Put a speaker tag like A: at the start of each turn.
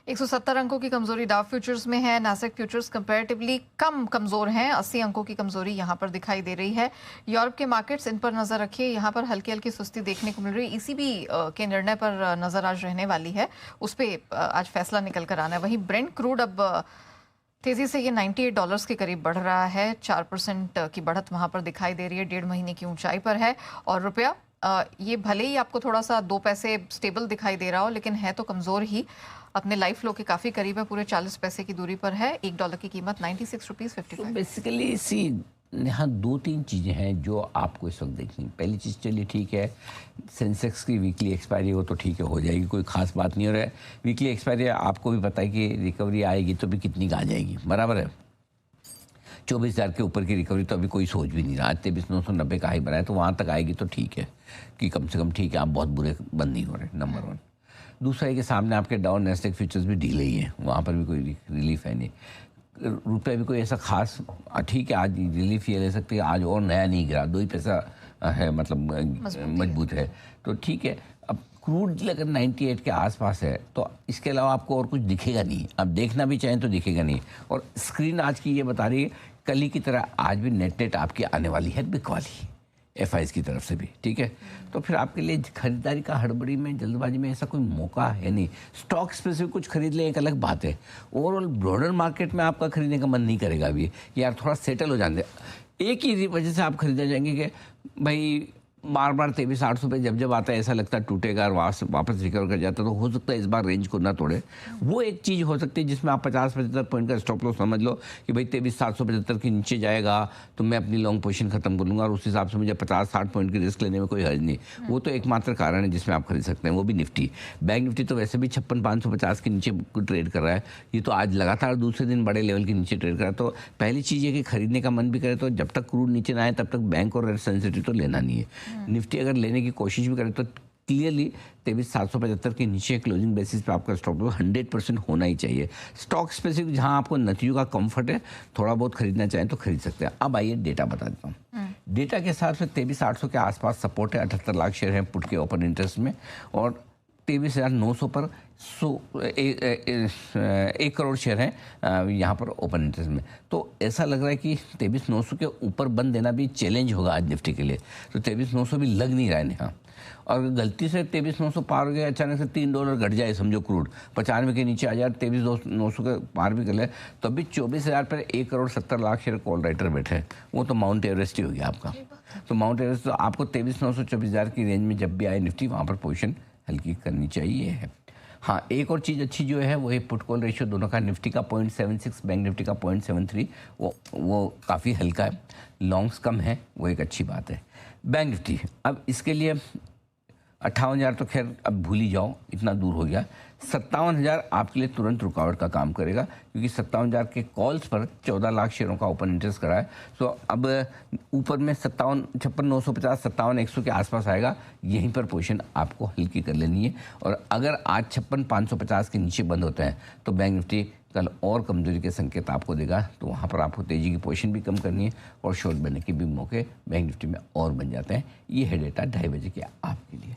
A: 170 अंकों की कमजोरी डाउ फ्यूचर्स में है। नासेक फ्यूचर्स कंपैरेटिवली कम कमजोर हैं, 80 अंकों की कमजोरी यहां पर दिखाई दे रही है। यूरोप के मार्केट्स, इन पर नजर रखिए, यहां पर हल्की हल्की सुस्ती देखने को मिल रही है। ईसीबी के निर्णय पर नजर आज रहने वाली है, उस पर आज फैसला निकल कर आना है। वहीं ब्रेंट क्रूड अब तेजी से ये $98 के करीब बढ़ रहा है, 4% की बढ़त वहां पर दिखाई दे रही है, 1.5 महीने की ऊंचाई पर है। और रुपया ये भले ही आपको थोड़ा सा 2 पैसे स्टेबल दिखाई दे रहा हो, लेकिन है तो कमजोर ही, अपने लाइफ लो के काफी करीब है, पूरे 40 पैसे की दूरी पर है। $1 की कीमत $96.55।
B: तो बेसिकली सी यहाँ 2-3 चीज़ें हैं जो आपको इस वक्त देखनी। पहली चीज़, चलिए ठीक है, सेंसेक्स की वीकली एक्सपायरी हो तो ठीक है, हो जाएगी, कोई खास बात नहीं हो रहा है। वीकली एक्सपायरी आपको भी पता है कि रिकवरी आएगी तो भी कितनी का आ जाएगी, बराबर है। 24,000 के ऊपर की रिकवरी तो अभी कोई सोच भी नहीं रहा। 23,990 का हाई बनाया तो वहाँ तक आएगी तो ठीक है, कि कम से कम ठीक है, आप बहुत बुरे बंद नहीं हो रहे, नंबर 1। दूसरा है कि सामने आपके डाउन नेस्टेक फ्यूचर्स भी ढीले ही हैं, वहाँ पर भी कोई रिलीफ है नहीं। रुपये भी कोई ऐसा खास, ठीक है, आज रिलीफ ये ले सकते हैं, आज और नया नहीं गिरा, 2 ही पैसा है, मतलब मजबूत है, तो ठीक है। अब क्रूड अगर 98 के आसपास है तो इसके अलावा आपको और कुछ दिखेगा नहीं, अब देखना भी चाहें तो दिखेगा नहीं। और स्क्रीन आज की ये बता रही है कल ही की तरह आज भी नेट आपकी आने वाली है बिक वाली, एफआईज की तरफ से भी, ठीक है। तो फिर आपके लिए खरीदारी का हड़बड़ी में, जल्दबाजी में ऐसा कोई मौका है नहीं। स्टॉक स्पेसिफिक कुछ खरीद लें एक अलग बात है, ओवरऑल ब्रॉडर मार्केट में आपका खरीदने का मन नहीं करेगा अभी, यार थोड़ा सेटल हो जाने। एक ही वजह से आप खरीदने जाएंगे कि भाई बार 23,800 पे जब आता है ऐसा लगता है टूटेगा और वापस रिकवर कर जाता है, तो हो सकता है इस बार रेंज को ना तोड़े। वो एक चीज़ हो सकती है जिसमें आप 50-75 पॉइंट का स्टॉप लॉस समझ लो कि भाई 23,775 के नीचे जाएगा तो मैं अपनी लॉन्ग पोजीशन खत्म कर लूँगा, और उस हिसाब से मुझे 50-60 पॉइंट की रिस्क लेने में कोई हर्ज नहीं। वो तो एकमात्र कारण है जिसमें आप खरीद सकते हैं, वो भी निफ्टी। बैंक निफ्टी तो वैसे भी 56,550 के नीचे ट्रेड कर रहा है, ये तो आज लगातार दूसरे दिन बड़े लेवल के नीचे ट्रेड कर रहा है। तो पहली चीज़ है कि खरीदने का मन भी करे तो जब तक क्रूड नीचे ना आए तब तक बैंक और सेंसिटिव तो लेना नहीं है। निफ्टी अगर लेने की कोशिश भी करें तो क्लियरली 23,775 के नीचे क्लोजिंग बेसिस पे आपका स्टॉप लॉस 100% होना ही चाहिए। स्टॉक स्पेसिफिक जहां आपको नतीजों का कंफर्ट है, थोड़ा बहुत खरीदना चाहें तो खरीद सकते हैं। अब आइए डेटा बता देता हूँ। डेटा के हिसाब से 23,800 के आसपास सपोर्ट है, 78 लाख शेयर हैं पुट के ओपन इंटरेस्ट में, और 23,900 पर 1 करोड़ शेयर हैं यहाँ पर ओपन इंटरेस्ट में। तो ऐसा लग रहा है कि 23,900 के ऊपर बंद देना भी चैलेंज होगा आज निफ्टी के लिए, तो 23,900 भी लग नहीं रहा है यहाँ। और गलती से 23,900 पार हो गया, अचानक से $3 घट जाए, समझो क्रूड 95 के नीचे आ जाए, 23,900 के पार भी कर ले, तो अभी 24,000 पर 1,70 लाख शेयर कॉल राइटर बैठे हैं, वो तो माउंट एवरेस्ट ही हो गया आपका। तो माउंट एवरेस्ट तो आपको 23,900 24,000 की रेंज में जब भी आए निफ्टी, वहाँ पर पोजिशन हल्की करनी चाहिए है। हाँ, एक और चीज़ अच्छी जो है वो है पुट कॉल रेशियो दोनों का, निफ्टी का 0.76, बैंक निफ्टी का 0.73, वो काफ़ी हल्का है, लॉन्ग्स कम है, वो एक अच्छी बात है। बैंक निफ्टी अब इसके लिए 58,000 तो खैर अब भूल ही जाओ, इतना दूर हो गया। 57,000 आपके लिए तुरंत रुकावट का काम करेगा, क्योंकि 57,000 के कॉल्स पर 14 लाख शेयरों का ओपन इंटरेस्ट करा है। सो अब ऊपर में 56,950, 57,100 के आसपास आएगा, यहीं पर पोजीशन आपको हल्की कर लेनी है। और अगर आज 56,550 के नीचे बंद होते हैं तो बैंक निफ्टी कल और कमजोरी के संकेत आपको देगा, तो वहाँ पर आपको तेजी की पोजीशन भी कम करनी है और शॉर्ट बनने के भी मौके बैंक निफ्टी में और बन जाते हैं। ये है डेटा 2:30 बजे के आपके लिए।